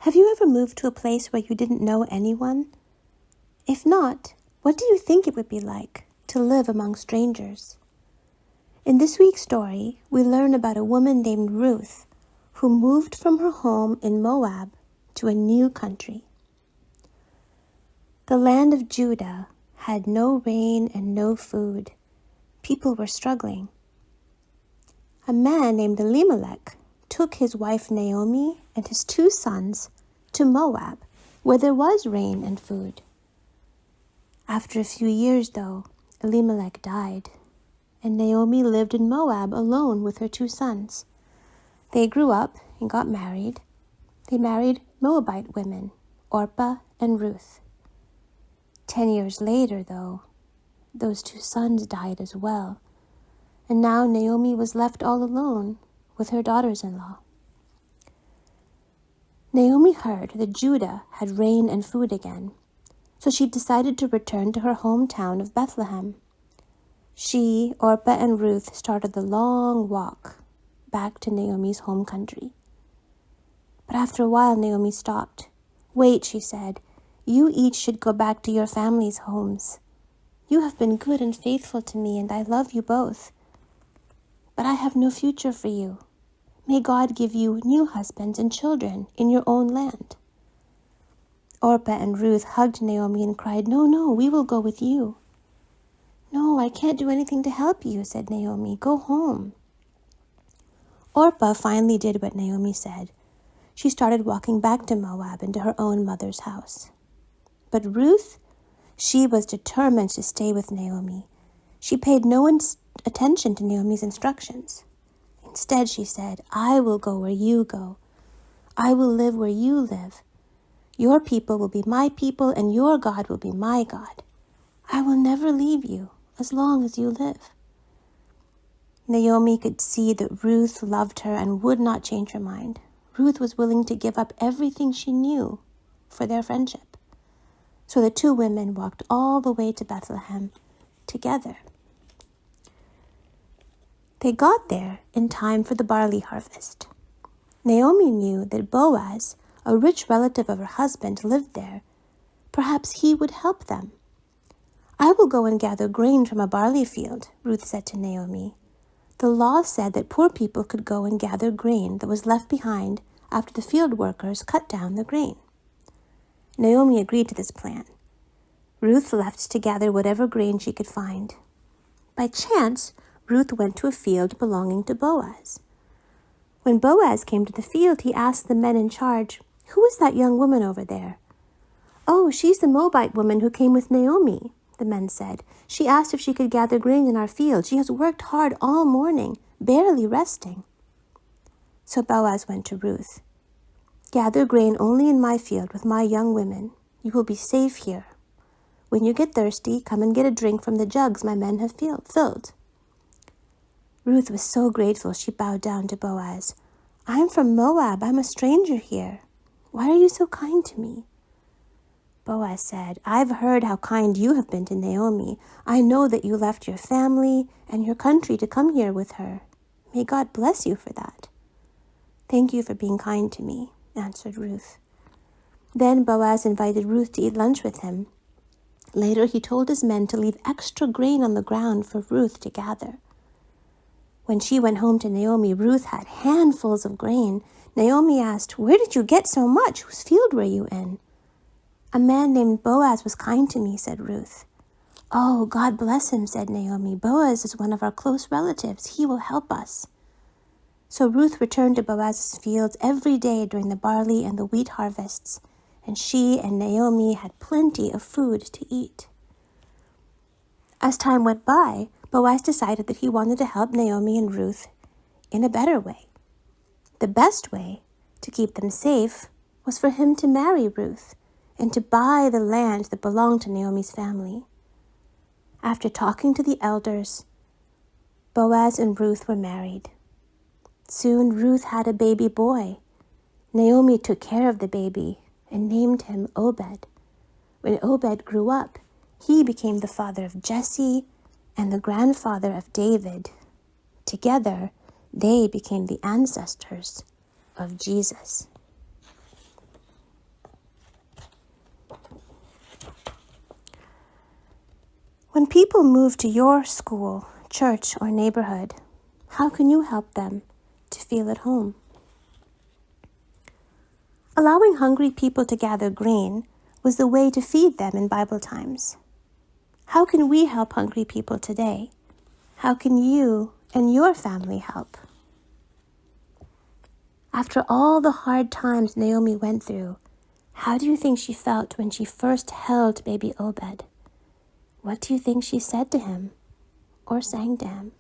Have you ever moved to a place where you didn't know anyone? If not, what do you think it would be like to live among strangers? In this week's story, we learn about a woman named Ruth who moved from her home in Moab to a new country. The land of Judah had no rain and no food. People were struggling. A man named Elimelech took his wife Naomi and his 2 sons to Moab, where there was rain and food. After a few years, though, Elimelech died, and Naomi lived in Moab alone with her 2 sons. They grew up and got married. They married Moabite women, Orpah and Ruth. 10 years later, though, those 2 sons died as well, and now Naomi was left all alone with her daughters-in-law. Naomi heard that Judah had rain and food again, so she decided to return to her hometown of Bethlehem. She, Orpah, and Ruth started the long walk back to Naomi's home country. But after a while, Naomi stopped. "Wait," she said. "You each should go back to your families' homes. You have been good and faithful to me, and I love you both. But I have no future for you. May God give you new husbands and children in your own land." Orpah and Ruth hugged Naomi and cried, No, we will go with you." "No, I can't do anything to help you," said Naomi. "Go home." Orpah finally did what Naomi said. She started walking back to Moab and to her own mother's house. But Ruth, she was determined to stay with Naomi. She paid no attention to Naomi's instructions. Instead, she said, "I will go where you go. I will live where you live. Your people will be my people, and your God will be my God. I will never leave you as long as you live." Naomi could see that Ruth loved her and would not change her mind. Ruth was willing to give up everything she knew for their friendship. So the 2 women walked all the way to Bethlehem together. They got there in time for the barley harvest. Naomi knew that Boaz, a rich relative of her husband, lived there. Perhaps he would help them. "I will go and gather grain from a barley field," Ruth said to Naomi. The law said that poor people could go and gather grain that was left behind after the field workers cut down the grain. Naomi agreed to this plan. Ruth left to gather whatever grain she could find. By chance, Ruth went to a field belonging to Boaz. When Boaz came to the field, he asked the men in charge, "Who is that young woman over there?" "Oh, she's the Moabite woman who came with Naomi," the men said. "She asked if she could gather grain in our field. She has worked hard all morning, barely resting." So Boaz went to Ruth. "Gather grain only in my field with my young women. You will be safe here. When you get thirsty, come and get a drink from the jugs my men have filled." Ruth was so grateful she bowed down to Boaz. "I'm from Moab. I'm a stranger here. Why are you so kind to me?" Boaz said, "I've heard how kind you have been to Naomi. I know that you left your family and your country to come here with her. May God bless you for that." "Thank you for being kind to me," answered Ruth. Then Boaz invited Ruth to eat lunch with him. Later, he told his men to leave extra grain on the ground for Ruth to gather. When she went home to Naomi, Ruth had handfuls of grain. Naomi asked, "Where did you get so much? Whose field were you in?" "A man named Boaz was kind to me," said Ruth. "Oh, God bless him," said Naomi. "Boaz is one of our close relatives. He will help us." So Ruth returned to Boaz's fields every day during the barley and the wheat harvests, and she and Naomi had plenty of food to eat. As time went by, Boaz decided that he wanted to help Naomi and Ruth in a better way. The best way to keep them safe was for him to marry Ruth and to buy the land that belonged to Naomi's family. After talking to the elders, Boaz and Ruth were married. Soon Ruth had a baby boy. Naomi took care of the baby and named him Obed. When Obed grew up, he became the father of Jesse and the grandfather of David. Together, they became the ancestors of Jesus. When people move to your school, church, or neighborhood, how can you help them to feel at home? Allowing hungry people to gather grain was the way to feed them in Bible times. How can we help hungry people today? How can you and your family help? After all the hard times Naomi went through, how do you think she felt when she first held baby Obed? What do you think she said to him or sang to him?